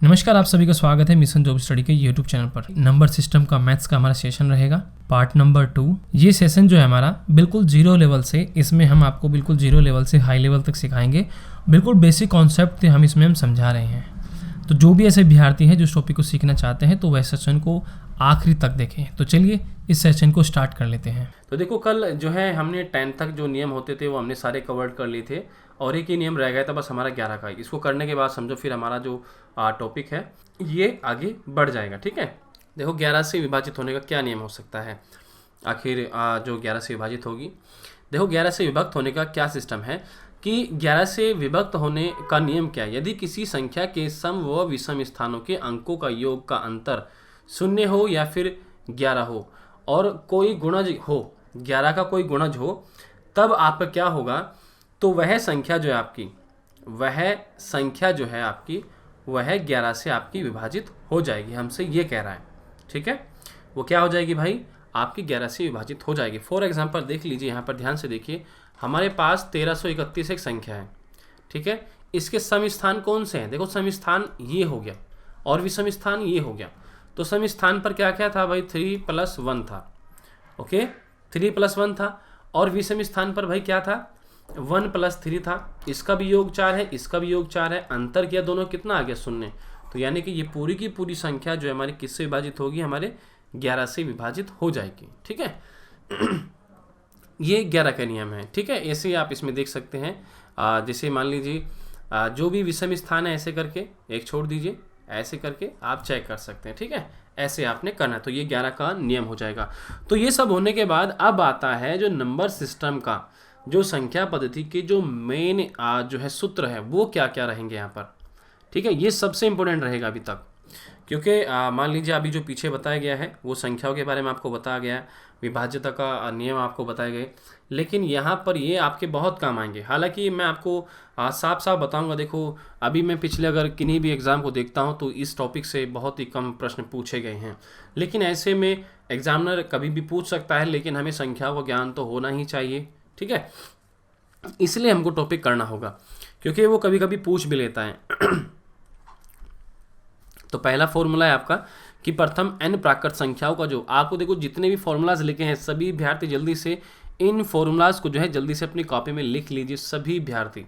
नमस्कार, आप सभी का स्वागत है मिशन जॉब स्टडी के यूट्यूब चैनल पर। नंबर सिस्टम का मैथ्स का हमारा सेशन रहेगा पार्ट नंबर 2। ये सेशन जो है हमारा बिल्कुल जीरो लेवल से, इसमें हम आपको बिल्कुल जीरो लेवल से हाई लेवल तक सिखाएंगे। बिल्कुल बेसिक कॉन्सेप्ट हम इसमें समझा रहे हैं। तो जो भी ऐसे विद्यार्थी हैं जो इस टॉपिक को सीखना चाहते हैं तो वह सेशन को आखिरी तक देखें। तो चलिए इस सेशन को स्टार्ट कर लेते हैं। तो देखो, कल जो है हमने 10 तक जो नियम होते थे वो हमने सारे कवर कर लिए थे और एक ही नियम रह गया था बस हमारा 11 का। इसको करने के बाद समझो फिर हमारा जो टॉपिक है ये आगे बढ़ जाएगा। ठीक है, देखो 11 से विभाजित होने का क्या नियम हो सकता है आखिर जो 11 से विभाजित होगी। देखो 11 से विभक्त होने का क्या सिस्टम है कि 11 से विभक्त होने का नियम क्या है। यदि किसी संख्या के सम व विषम स्थानों के अंकों का योग का अंतर 0 हो या फिर 11 हो और कोई गुणज हो, 11 का कोई गुणज हो, तब आपका क्या होगा, तो वह संख्या जो है आपकी वह 11 से आपकी विभाजित हो जाएगी। हमसे ये कह रहा है, ठीक है, वो क्या हो जाएगी भाई, आपकी 11 से विभाजित हो जाएगी। फॉर एग्जांपल देख लीजिए, यहाँ पर ध्यान से देखिए, हमारे पास 1331 एक संख्या है, ठीक है। इसके सम स्थान कौन से हैं, देखो सम स्थान ये हो गया और विषम स्थान ये हो गया। तो सम स्थान पर क्या क्या था भाई, 3+1 था, ओके, 3+1 था। और विषम स्थान पर भाई क्या था, 1+3 था। इसका भी योग 4 है, इसका भी योग 4 है, अंतर किया दोनों, कितना आ गया, 0। तो यानी कि ये पूरी की पूरी संख्या जो है हमारी किससे विभाजित होगी, हमारे 11 से विभाजित हो जाएगी। ठीक है ये 11 का नियम है। ठीक है, ऐसे आप इसमें देख सकते हैं। जैसे मान लीजिए जो भी विषम स्थान है ऐसे करके एक छोड़ दीजिए, ऐसे करके आप चेक कर सकते हैं। ठीक है, ऐसे आपने करना है, तो ये 11 का नियम हो जाएगा। तो ये सब होने के बाद अब आता है जो नंबर सिस्टम का, जो संख्या पद्धति के जो मेन जो है सूत्र है वो क्या क्या रहेंगे यहाँ पर। ठीक है, ये सबसे इंपॉर्टेंट रहेगा अभी तक, क्योंकि मान लीजिए अभी जो पीछे बताया गया है वो संख्याओं के बारे में आपको बताया गया है, विभाज्यता का नियम आपको बताए गए, लेकिन यहाँ पर ये आपके बहुत काम आएंगे। हालांकि मैं आपको साफ साफ बताऊंगा, देखो अभी मैं पिछले अगर किन्हीं भी एग्ज़ाम को देखता हूँ तो इस टॉपिक से बहुत ही कम प्रश्न पूछे गए हैं, लेकिन ऐसे में एग्जामिनर कभी भी पूछ सकता है, लेकिन हमें संख्याओं का ज्ञान तो होना ही चाहिए। ठीक है, इसलिए हमको टॉपिक करना होगा, क्योंकि वो कभी कभी पूछ भी लेता है। तो पहला फॉर्मूला है आपका कि प्रथम n प्राकृत संख्याओं का जो आपको, देखो जितने भी फॉर्मूलाज लिखे हैं सभी विद्यार्थी जल्दी से इन फॉर्मूलाज को जो है जल्दी से अपनी कॉपी में लिख लीजिए सभी विद्यार्थी।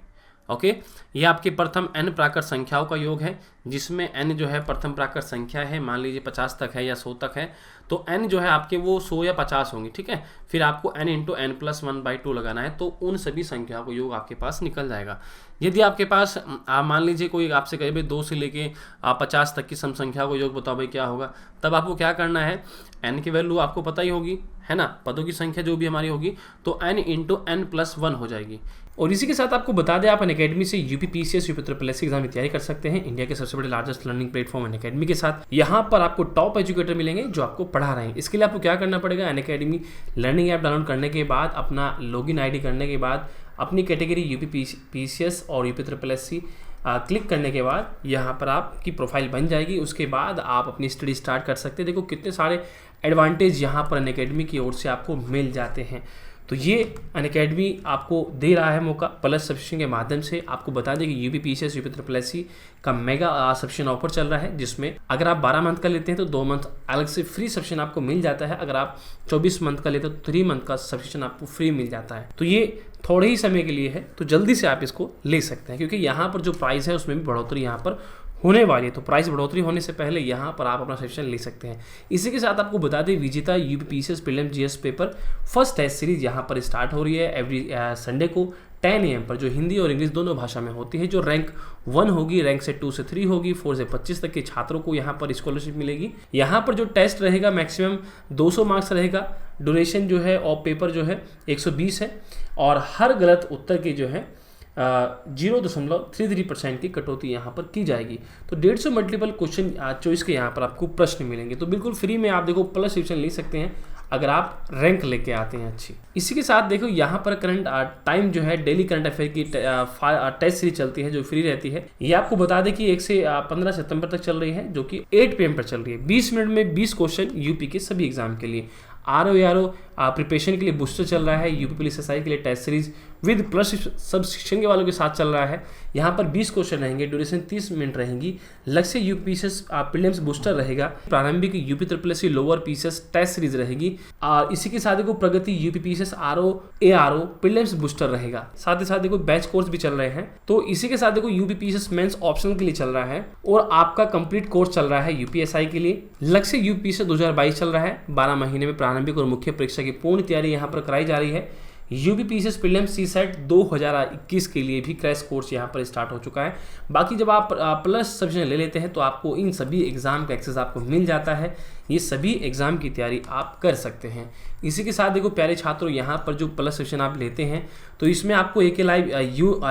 ओके, ये आपके प्रथम n प्राकृत संख्याओं का योग है, जिसमें n जो है प्रथम प्राकृत संख्या है, मान लीजिए 50 तक है या 100 तक है, तो n जो है आपके वो 100 या 50 होंगी। ठीक है, फिर आपको n × n+1/2 लगाना है, तो उन सभी संख्याओं का योग आपके पास निकल जाएगा। यदि आपके पास मान लीजिए कोई आपसे कहे भाई 2 से लेके 50 तक की सम संख्या को योग बताओ भाई क्या होगा, तब आपको क्या करना है, n की वैल्यू आपको पता ही होगी, है ना, पदों की संख्या जो भी हमारी होगी, तो n × n+1 हो जाएगी। और इसी के साथ आपको बता दें, आप अनअकैडमी से यूपी पीसीएस UPSSI एग्जाम की तैयारी कर सकते हैं, इंडिया के सबसे बड़े लार्जेस्ट लर्निंग प्लेटफॉर्म अनअकैडमी के साथ। यहाँ पर आपको टॉप एजुकेटर मिलेंगे जो आपको पढ़ा रहे हैं। इसके लिए आपको क्या करना पड़ेगा, अनअकैडमी लर्निंग ऐप डाउनलोड करने के बाद, अपना लॉगिन आईडी करने के बाद, अपनी कैटेगरी यूपी पीसीएस और UPSSI क्लिक करने के बाद यहाँ पर आपकी प्रोफाइल बन जाएगी। उसके बाद आप अपनी स्टडी स्टार्ट कर सकते हैं। देखो कितने सारे एडवांटेज यहाँ पर अनअकैडमी की ओर से आपको मिल जाते हैं। तो ये अनअकैडमी आपको दे रहा है मौका प्लस सब्सक्रिप्शन के माध्यम से। आपको बता दें कि यूपी पीसीएस UPSSI का मेगा सब्सक्रिप्शन ऑफर चल रहा है, जिसमें अगर आप 12 मंथ का लेते हैं तो 2 मंथ अलग से फ्री सब्सक्रिप्शन आपको मिल जाता है। अगर आप 24 मंथ का लेते हैं तो 3 मंथ का सब्सक्रिप्शन आपको फ्री मिल जाता है। तो ये थोड़े ही समय के लिए है, तो जल्दी से आप इसको ले सकते हैं, क्योंकि यहाँ पर जो प्राइस है उसमें भी बढ़ोतरी यहाँ पर होने वाली है। तो प्राइस बढ़ोतरी होने से पहले यहाँ पर आप अपना सेक्शन ले सकते हैं। इसी के साथ आपको बता दें, विजेता UP PCS prelims GS paper first test series यहाँ पर स्टार्ट हो रही है एवरी संडे को 10 AM पर, जो हिंदी और इंग्लिश दोनों भाषा में होती है। जो रैंक 1 होगी, रैंक से 2 से 3 होगी, 4 से 25 तक के छात्रों को यहाँ पर स्कॉलरशिप मिलेगी। यहाँ पर जो टेस्ट रहेगा मैक्सिमम 200 मार्क्स रहेगा। ड्यूरेशन जो है ऑफ पेपर जो है 120 है, और हर गलत उत्तर की जो है 0.33% की कटौती यहाँ पर की जाएगी। तो 150 मल्टीपल क्वेश्चन चॉइस के यहाँ पर आपको प्रश्न मिलेंगे। तो बिल्कुल फ्री में आप देखो प्लस सब्सक्रिप्शन ले सकते हैं अगर आप रैंक लेके आते हैं अच्छी। इसी के साथ देखो यहाँ पर करंट टाइम जो है डेली करंट अफेयर की टेस्ट सीरीज चलती है जो फ्री रहती है। ये आपको बता दें कि 1 से 15 सितंबर तक चल रही है, जो कि 8 PM पर चल रही है। 20 मिनट में 20 क्वेश्चन यूपी के सभी एग्जाम के लिए। RO प्रिपरेशन के लिए बूस्टर चल रहा है, यूपी पुलिस SI के लिए test series with plus subscription के वालों के साथ चल रहा है। यहाँ पर 20 क्वेश्चन रहेंगे, ड्यूरेशन 30 मिनट रहेंगी, लक्ष्य यूपीएसएस प्रीलिम्स बूस्टर रहेगा, प्रारंभिक UP triple SC lower PCS test series रहेगी, और इसी के साथ देखो Pragati UP PCS RO ARO prelims booster रहेगा। साथ ही साथ देखो बैच कोर्स भी चल रहे हैं। तो इसी के साथ देखो यूपी पीसीएस मेंस ऑप्शनल के लिए चल रहा है, और आपका कंप्लीट कोर्स चल रहा है यूपीएसआई के लिए। लक्ष्य यूपीएससी 2022 चल रहा है, 12 महीने में प्रारंभिक और मुख्य परीक्षा की पूर्ण तैयारी यहाँ पर कराई जा रही है। यूपीपीसीएस प्रीलिम्स सीसेट 2021 के लिए भी क्रैश कोर्स यहाँ पर स्टार्ट हो चुका है। बाकी जब आप प्लस सब्जेक्ट ले लेते हैं तो आपको इन सभी एग्जाम का एक्सेस आपको मिल जाता है, ये सभी एग्जाम की तैयारी आप कर सकते हैं। इसी के साथ देखो प्यारे छात्रों, यहाँ पर जो प्लस सेक्शन आप लेते हैं तो इसमें आपको AK लाइव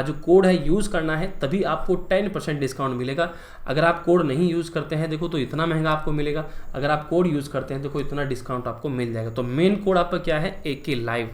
जो कोड है यूज़ करना है, तभी आपको 10% डिस्काउंट मिलेगा। अगर आप कोड नहीं यूज़ करते हैं देखो तो इतना महंगा आपको मिलेगा, अगर आप कोड यूज़ करते हैं देखो इतना डिस्काउंट आपको मिल जाएगा। तो मेन कोड आपका क्या है, AK लाइव।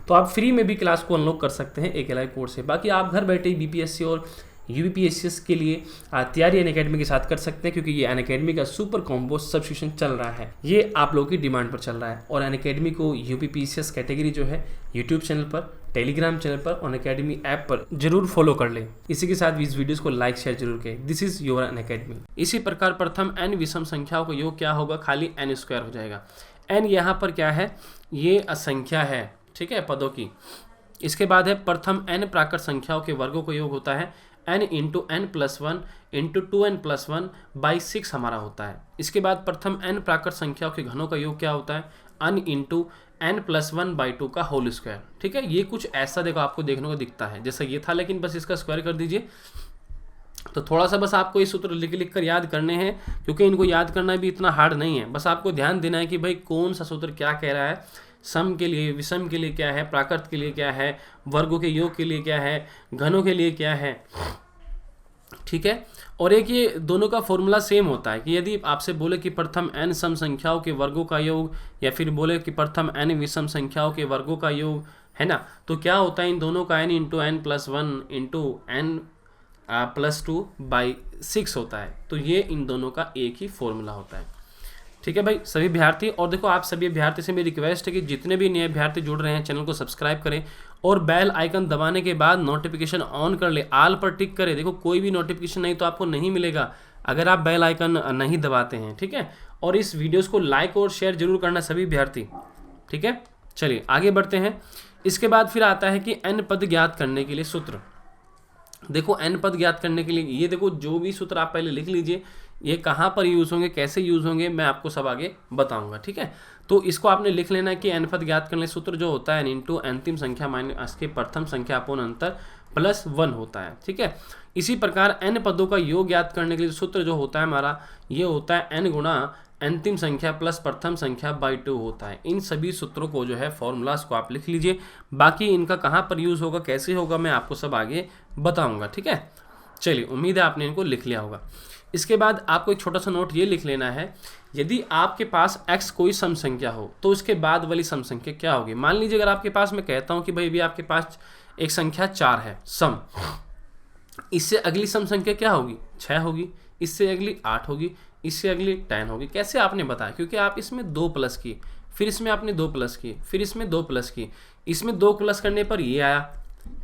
तो आप फ्री में भी क्लास को अनलॉक कर सकते हैं AK लाइव कोड से। बाकी आप घर बैठे बीपीएससी और यूपीएससी के लिए तैयारी अनअकैडमी के साथ कर सकते हैं, क्योंकि ये अनअकैडमी का सुपर कॉम्बो सब्सक्रिप्शन चल रहा है, ये आप लोगों की डिमांड पर चल रहा है। और अनअकैडमी को यूपीपीसीएस कैटेगरी जो है यूट्यूब चैनल पर, टेलीग्राम चैनल पर और अनअकैडमी ऐप पर जरूर फॉलो कर लें। इसी के साथ इस वीडियोस को लाइक शेयर जरूर करें। This is your Unacademy. इसी प्रकार प्रथम n विषम संख्याओं का योग क्या होगा, खाली n² हो जाएगा। n यहाँ पर क्या है, ये असंख्या है, ठीक है, पदों की। इसके बाद है प्रथम n प्राकृत संख्याओं के वर्गों का योग होता है n into n+1 into 2n+1 by 6 हमारा होता है। इसके बाद प्रथम n प्राकृत संख्याओं के घनों का योग क्या होता है, n इंटू n+1 बाई 2 का होल स्क्वायर। ठीक है, ये कुछ ऐसा देखो आपको देखने को दिखता है जैसा ये था, लेकिन बस इसका स्क्वायर कर दीजिए। तो थोड़ा सा बस आपको ये सूत्र लिख कर याद करने हैं, क्योंकि इनको याद करना भी इतना हार्ड नहीं है। बस आपको ध्यान देना है कि भाई कौन सा सूत्र क्या कह रहा है, सम के लिए, विषम के लिए क्या है, प्राकृत के लिए क्या है, वर्गों के योग के लिए क्या है, घनों के लिए क्या है। ठीक है, और एक ये दोनों का फॉर्मूला सेम होता है कि यदि आपसे बोले कि प्रथम n सम संख्याओं के वर्गों का योग, या फिर बोले कि प्रथम n विषम संख्याओं के वर्गों का योग, है ना, तो क्या होता है इन दोनों का n into n+1 into n+2 by 6 होता है। तो ये इन दोनों का एक ही फॉर्मूला होता है। ठीक है भाई सभी अभ्यर्थी, और देखो आप सभी अभ्यर्थी से मेरी रिक्वेस्ट है कि जितने भी नए अभ्यर्थी जुड़ रहे हैं चैनल को सब्सक्राइब करें, और बेल आइकन दबाने के बाद नोटिफिकेशन ऑन कर ले, आल पर टिक करें। देखो कोई भी नोटिफिकेशन नहीं तो आपको नहीं मिलेगा अगर आप बेल आइकन नहीं दबाते हैं। ठीक है, और इस वीडियोस को लाइक और शेयर जरूर करना सभी अभ्यर्थी। ठीक है, चलिए आगे बढ़ते हैं। इसके बाद फिर आता है कि n पद ज्ञात करने के लिए सूत्र। देखो n पद ज्ञात करने के लिए ये देखो जो भी सूत्र आप पहले लिख लीजिए, ये कहाँ पर यूज़ होंगे, कैसे यूज़ होंगे, मैं आपको सब आगे बताऊंगा। ठीक है, तो इसको आपने लिख लेना है कि n पद ज्ञात करने सूत्र जो होता है n इंटू अंतिम संख्या माइनस के प्रथम संख्या अपोन अंतर +1 होता है। ठीक है, इसी प्रकार n पदों का योग ज्ञात करने के लिए सूत्र जो होता है हमारा, ये होता है n गुणा अंतिम संख्या प्लस प्रथम संख्या बाई 2 होता है। इन सभी सूत्रों को जो है फॉर्मूलाज को आप लिख लीजिए। बाकी इनका कहाँ पर यूज़ होगा, कैसे होगा, मैं आपको सब आगे बताऊंगा। ठीक है, चलिए उम्मीद है आपने इनको लिख लिया होगा। इसके बाद आपको एक छोटा सा नोट ये लिख लेना है, यदि आपके पास x कोई सम संख्या हो तो उसके बाद वाली सम संख्या क्या होगी। मान लीजिए अगर आपके पास, मैं कहता हूँ कि भाई अभी आपके पास एक संख्या 4 है सम, इससे अगली सम संख्या क्या होगी, 6 होगी, इससे अगली 8 होगी, इससे अगली 10 होगी। कैसे आपने बताया, क्योंकि आप इसमें 2 प्लस की, फिर इसमें आपने 2 प्लस की, फिर इसमें 2 प्लस की, इसमें 2 प्लस करने पर ये आया।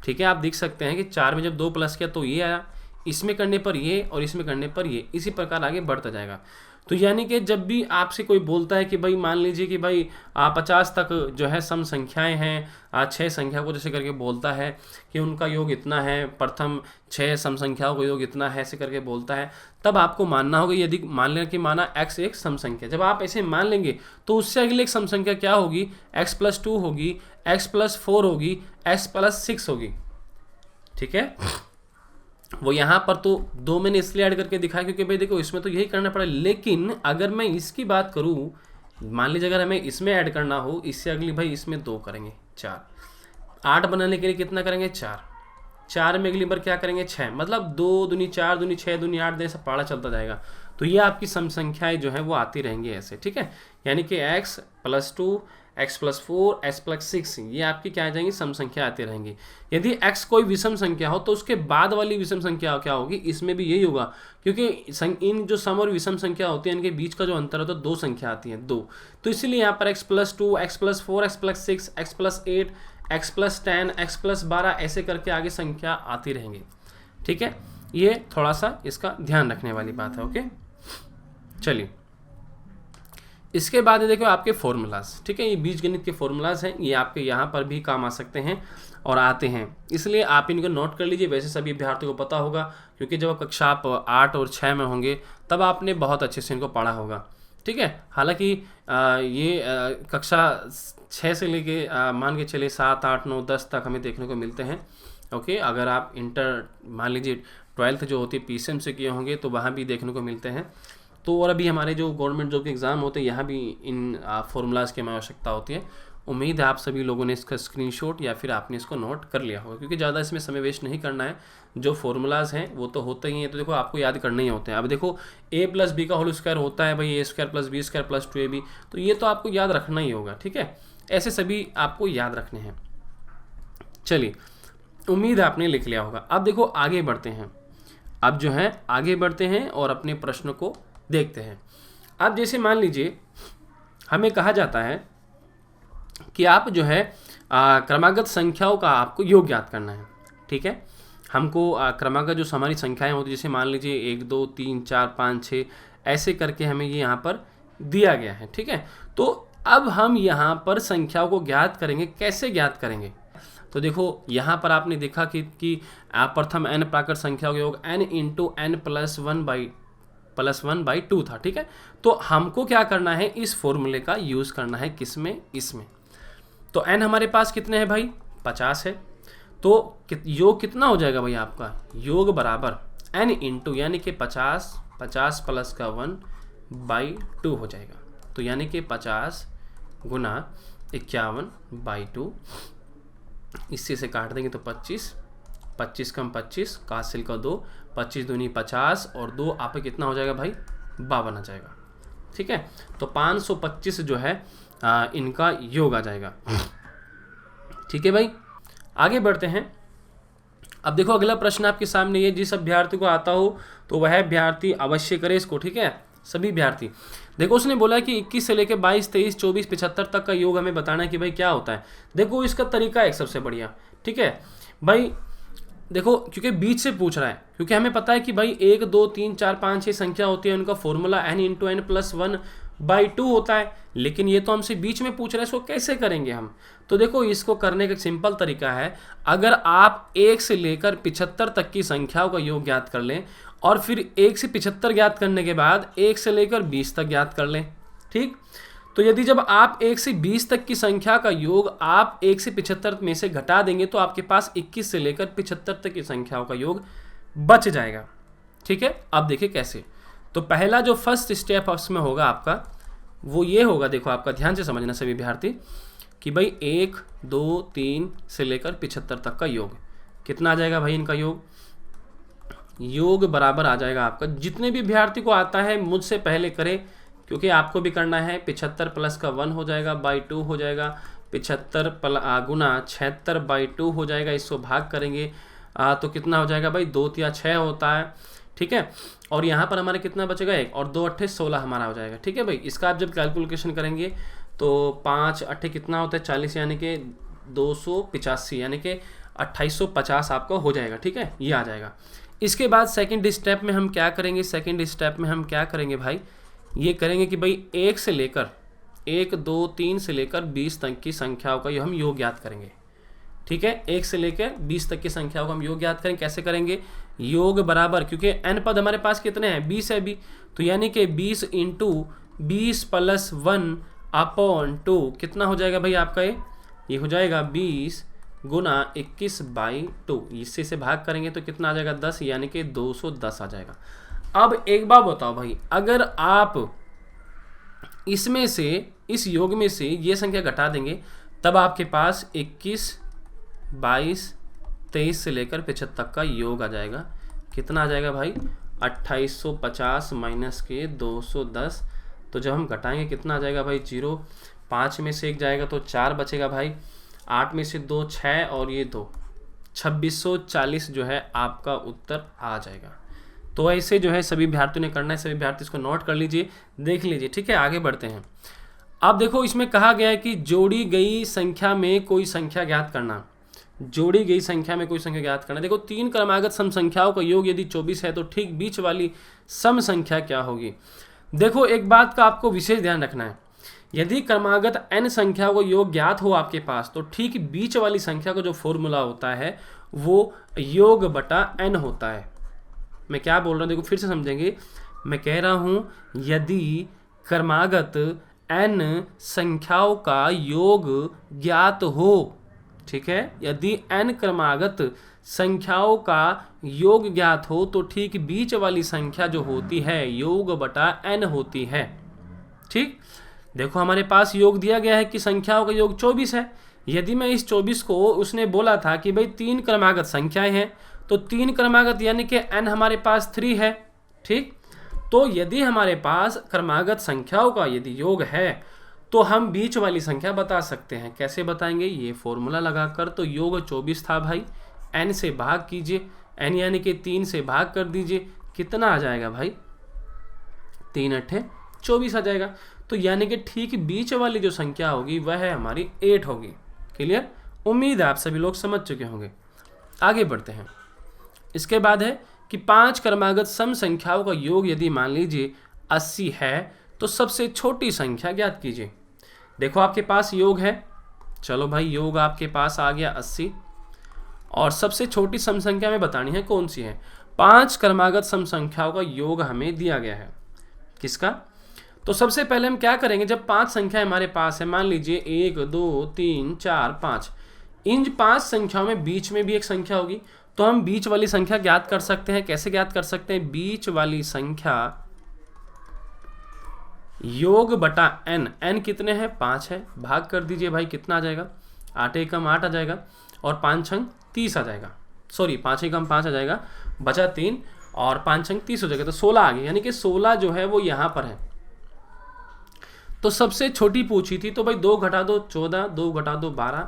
ठीक है, आप देख सकते हैं कि 4 में जब 2 प्लस किया तो ये आया, इसमें करने पर ये, और इसमें करने पर ये, इसी प्रकार आगे बढ़ता जाएगा। तो यानी कि जब भी आपसे कोई बोलता है कि भाई मान लीजिए कि भाई 50 तक जो है सम संख्याएं हैं, 6 संख्या को जैसे करके बोलता है कि उनका योग इतना है, प्रथम 6 सम संख्याओं का योग इतना है, ऐसे करके बोलता है, तब आपको मानना होगा। यदि मान लें कि माना x एक सम संख्या, जब आप ऐसे मान लेंगे तो उससे अगली एक सम संख्या क्या होगी, x+2 होगी, x+4 होगी, x+6 होगी। ठीक है, वो यहाँ पर तो 2 मैंने इसलिए ऐड करके दिखाया क्योंकि भाई देखो इसमें तो यही करना पड़ा, लेकिन अगर मैं इसकी बात करूँ, मान लीजिए अगर हमें इसमें ऐड करना हो, इससे अगली भाई इसमें 2 करेंगे 4, 8 बनाने के लिए कितना करेंगे 4 में अगली बार क्या करेंगे 6, मतलब 2 दूनी 4 दूनी 6 दूनी 8 ऐसा पाड़ा चलता जाएगा। तो ये आपकी सम संख्याएं जो है वो आती रहेंगी ऐसे। ठीक है, यानी कि x+2 x+4 x+6 ये आपकी क्या आ जाएंगी, सम संख्या आती रहेंगी। यदि x कोई विषम संख्या हो तो उसके बाद वाली विषम संख्या क्या होगी, इसमें भी यही होगा, क्योंकि इन जो सम और विषम संख्या होती है इनके बीच का जो अंतर होता है 2 संख्या आती है 2, तो इसीलिए यहाँ पर x+2 x+4 x+6 x+8 x+10, x+12 ऐसे करके आगे संख्या आती रहेंगी। ठीक है, ये थोड़ा सा इसका ध्यान रखने वाली बात है। ओके, चलिए इसके बाद देखो आपके फॉर्मूलाज। ठीक है, ये बीजगणित के फॉर्मूलाज हैं, ये आपके यहाँ पर भी काम आ सकते हैं और आते हैं, इसलिए आप इनको नोट कर लीजिए। वैसे सभी अभ्यर्थियों को पता होगा, क्योंकि जब कक्षा आप 8 और 6 में होंगे तब आपने बहुत अच्छे से इनको पढ़ा होगा। ठीक है, हालांकि ये कक्षा 6 से लेके मान के चले 7, 8, 9, 10 तक हमें देखने को मिलते हैं। ओके, अगर आप इंटर मान लीजिए 12th जो होती है PCM से किए होंगे तो वहाँ भी देखने को मिलते हैं। तो और अभी हमारे जो गवर्नमेंट जॉब के एग्ज़ाम होते हैं यहाँ भी इन फॉर्मूलाज की हमें आवश्यकता होती है। उम्मीद है आप सभी लोगों ने इसका स्क्रीनशॉट या फिर आपने इसको नोट कर लिया होगा, क्योंकि ज़्यादा इसमें समय वेस्ट नहीं करना है। जो फॉर्मूलाज हैं वो तो होते ही हैं, तो देखो आपको याद करने ही होते हैं। अब देखो a+b का होल स्क्वायर होता है भाई a² + b² + 2ab, तो ये तो आपको याद रखना ही होगा। ठीक है, ऐसे सभी आपको याद रखने हैं। चलिए, उम्मीद है आपने लिख लिया होगा। अब देखो आगे बढ़ते हैं, अब जो है आगे बढ़ते हैं और अपने प्रश्न को देखते हैं। अब जैसे मान लीजिए हमें कहा जाता है कि आप जो है क्रमागत संख्याओं का आपको योग ज्ञात करना है। ठीक है, हमको क्रमागत जो हमारी संख्याएं होती है, जैसे मान लीजिए 1, 2, 3, 4, 5, 6 ऐसे करके हमें ये यहाँ पर दिया गया है। ठीक है, तो अब हम यहाँ पर संख्याओं को ज्ञात करेंगे। कैसे ज्ञात करेंगे? तो देखो यहाँ पर आपने देखा कि प्रथम n प्राकृत संख्याओं का योग n × n + 1/2 था। ठीक है, तो हमको क्या करना है, इस फॉर्मूले का यूज़ करना है, किसमें? इसमें। तो n हमारे पास कितने हैं भाई? 50 है। तो योग कितना हो जाएगा भाई आपका? योग बराबर n × यानी कि 50 + का 1/2 हो जाएगा। तो यानी कि 50 × 51/2, इससे से काट देंगे तो 25 कम 25 का हासिल का 2, 25 दूनी 50 और 2 आपका कितना हो जाएगा भाई? 52 आ जाएगा। ठीक है, तो 525 जो है इनका योग आ जाएगा। ठीक है भाई, आगे बढ़ते हैं। अब देखो अगला प्रश्न आपके सामने, ये जिस अभ्यर्थी को आता हो तो वह अभ्यर्थी अवश्य करे इसको। ठीक है, सभी अभ्यर्थी देखो, उसने बोला कि 21 से लेकर 22, 23, 24, 75 तक का योग हमें बताना है कि भाई क्या होता है। देखो इसका तरीका एक सबसे बढ़िया। ठीक है भाई, देखो क्योंकि बीच से पूछ रहा है, क्योंकि हमें पता है कि भाई 1, 2, 3, 4, 5, 6 संख्या होती है, उनका फॉर्मूला n × n + 1/2 होता है, लेकिन ये तो हमसे बीच में पूछ रहे हैं, इसको कैसे करेंगे हम? तो देखो इसको करने का सिंपल तरीका है, अगर आप 1 से लेकर 75 तक की संख्याओं का योग ज्ञात कर लें और फिर 1 से 75 ज्ञात करने के बाद 1 से लेकर 20 तक ज्ञात कर लें। ठीक, तो यदि जब आप 1 से 20 तक की संख्या का योग आप 1 से 75 में से घटा देंगे तो आपके पास 21 से लेकर 75 तक की संख्याओं का योग बच जाएगा। ठीक है, अब देखिए कैसे। तो पहला जो फर्स्ट स्टेप उसमें होगा आपका, वो ये होगा, देखो आपका ध्यान से समझना सभी विद्यार्थी, कि भाई 1, 2, 3 से लेकर 75 तक का योग कितना आ जाएगा भाई? इनका योग बराबर आ जाएगा आपका, जितने भी विद्यार्थी को आता है मुझसे पहले करें, क्योंकि आपको भी करना है। 75 + का 1 हो जाएगा, 2 हो जाएगा, 75 × 76/2 हो जाएगा। इसको भाग करेंगे तो कितना हो जाएगा भाई? 2 × 6 होता है। ठीक है, और यहाँ पर हमारे कितना बचेगा? 1 और 2 × 8 16 हमारा हो जाएगा। ठीक है भाई, इसका आप जब कैलकुलेशन करेंगे तो 5 × 8 कितना होता है? 40, यानी कि 285, यानी कि 2850 आपका हो जाएगा। ठीक है, ये आ जाएगा। इसके बाद सेकंड स्टेप में हम क्या करेंगे? सेकंड स्टेप में हम क्या करेंगे भाई? ये करेंगे कि भाई 1 से लेकर 1, 2, 3 से लेकर 20 तक की संख्याओं का हम योग ज्ञात करेंगे। ठीक है, 1 से लेकर 20 तक की संख्याओं का हम योग ज्ञात करेंगे। कैसे करेंगे? योग बराबर, क्योंकि n पद हमारे पास कितने हैं? 20 है अभी, तो यानी कि 20 × 20 + 1/2 कितना हो जाएगा भाई आपका? ये हो जाएगा 20 × 21/2। इससे से भाग करेंगे तो कितना आ जाएगा? 10, यानी कि 210 आ जाएगा। अब एक बात बताओ भाई, अगर आप इसमें से, इस योग में से ये संख्या घटा देंगे तब आपके पास 21, 22, 23 से लेकर 75 तक का योग आ जाएगा। कितना आ जाएगा भाई? 2850 माइनस के 210। तो जब हम घटाएंगे कितना आ जाएगा भाई? 0, 5 में से 1 जाएगा तो 4 बचेगा भाई, 8 में से 2 6 और ये 2, 2640 जो है आपका उत्तर आ जाएगा। तो ऐसे जो है सभी विद्यार्थियों ने करना है, सभी विद्यार्थी इसको नोट कर लीजिए, देख लीजिए। ठीक है, आगे बढ़ते हैं। अब देखो इसमें कहा गया है कि जोड़ी गई संख्या में कोई संख्या ज्ञात करना। जोड़ी गई संख्या में कोई संख्या ज्ञात करना। देखो 3 क्रमागत सम संख्याओं का योग यदि 24 है तो ठीक बीच वाली सम संख्या क्या होगी। देखो एक बात का आपको विशेष ध्यान रखना है, यदि क्रमागत n संख्याओं का योग ज्ञात हो आपके पास तो ठीक बीच वाली संख्या का जो फॉर्मूला होता है वो योग बटा n होता है। मैं क्या बोल रहा हूँ देखो फिर से समझेंगे। मैं कह रहा हूँ यदि क्रमागत n संख्याओं का योग ज्ञात हो, ठीक है, यदि n क्रमागत संख्याओं का योग ज्ञात हो तो ठीक बीच वाली संख्या जो होती है योग बटा n होती है। ठीक, देखो हमारे पास योग दिया गया है कि संख्याओं का योग 24 है। यदि मैं इस 24 को, उसने बोला था कि भाई 3 क्रमागत संख्याएं हैं, तो 3 क्रमागत यानी कि n हमारे पास 3 है। ठीक, तो यदि हमारे पास क्रमागत संख्याओं का यदि योग है तो हम बीच वाली संख्या बता सकते हैं। कैसे बताएंगे, ये फॉर्मूला लगाकर। तो योग 24 था भाई, n से भाग कीजिए, n यानी कि 3 से भाग कर दीजिए, कितना आ जाएगा भाई, 3 अट्ठे 24 आ जाएगा। तो यानी कि ठीक बीच वाली जो संख्या होगी वह है हमारी 8 होगी। क्लियर, उम्मीद है आप सभी लोग समझ चुके होंगे। आगे बढ़ते हैं। इसके बाद है कि 5 क्रमागत सम संख्याओं का योग यदि मान लीजिए 80 है तो सबसे छोटी संख्या ज्ञात कीजिए। देखो आपके पास योग है, चलो भाई योग आपके पास आ गया 80, और सबसे छोटी सम संख्या में बतानी है कौन सी है। 5 क्रमागत सम संख्याओं का योग हमें दिया गया है, किसका। तो सबसे पहले हम क्या करेंगे, जब 5 संख्या हमारे पास है, मान लीजिए 1 2 3 4 5, इन 5 संख्याओं में बीच में भी एक संख्या होगी, तो हम बीच वाली संख्या ज्ञात कर सकते हैं। कैसे ज्ञात कर सकते हैं, बीच वाली संख्या योग बटा n, n कितने हैं 5 है, भाग कर दीजिए भाई, कितना आ जाएगा, 8 एकम 8 आ जाएगा, और 5 छंग 30 आ जाएगा, सॉरी 5 एकम 5 आ जाएगा, बचा 3 और 5 छंग 30 हो जाएगा, तो 16 आ गया। यानी कि 16 जो है वो यहाँ पर है। तो सबसे छोटी पूछी थी, तो भाई 2 घटा दो 14, 2 घटा दो 12,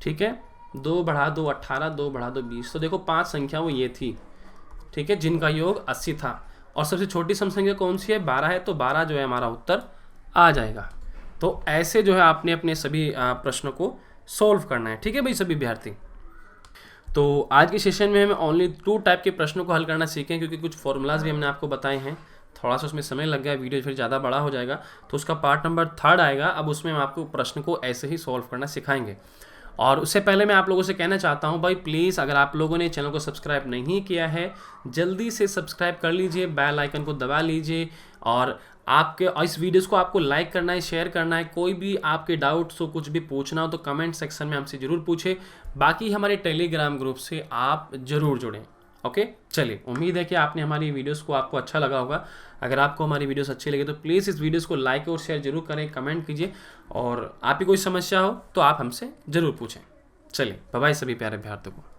ठीक है, 2 बढ़ा दो 18, 2 बढ़ा दो 20। तो देखो 5 संख्या वो ये थी, ठीक है, जिनका योग 80 था। और सबसे छोटी सम संख्या कौन सी है, 12 है, तो 12 जो है हमारा उत्तर आ जाएगा। तो ऐसे जो है आपने अपने सभी प्रश्नों को सॉल्व करना है। ठीक है भाई सभी विद्यार्थी। तो आज के सेशन में हम ओनली 2 टाइप के प्रश्नों को हल करना सीखें, क्योंकि कुछ फॉर्मूलाज भी हमने आपको बताए हैं। थोड़ा सा उसमें समय लग गया, वीडियो फिर ज़्यादा बड़ा हो जाएगा, तो उसका पार्ट नंबर 3 आएगा। अब उसमें हम आपको प्रश्न को ऐसे ही सॉल्व करना सिखाएंगे। और उससे पहले मैं आप लोगों से कहना चाहता हूं भाई, प्लीज़ अगर आप लोगों ने चैनल को सब्सक्राइब नहीं किया है, जल्दी से सब्सक्राइब कर लीजिए, बेल आइकन को दबा लीजिए, और आपके इस वीडियोस को आपको लाइक करना है, शेयर करना है। कोई भी आपके डाउट्स हो, कुछ भी पूछना हो तो कमेंट सेक्शन में हमसे ज़रूर पूछें। बाकी हमारे टेलीग्राम ग्रुप से आप ज़रूर जुड़ें। ओके, चलिए, उम्मीद है कि आपने हमारी वीडियोस को आपको अच्छा लगा होगा। अगर आपको हमारी वीडियोस अच्छी लगे तो प्लीज़ इस वीडियोस को लाइक और शेयर जरूर करें, कमेंट कीजिए, और आपकी कोई समस्या हो तो आप हमसे ज़रूर पूछें। चलिए, बाय बाय सभी प्यारे विद्यार्थियों को।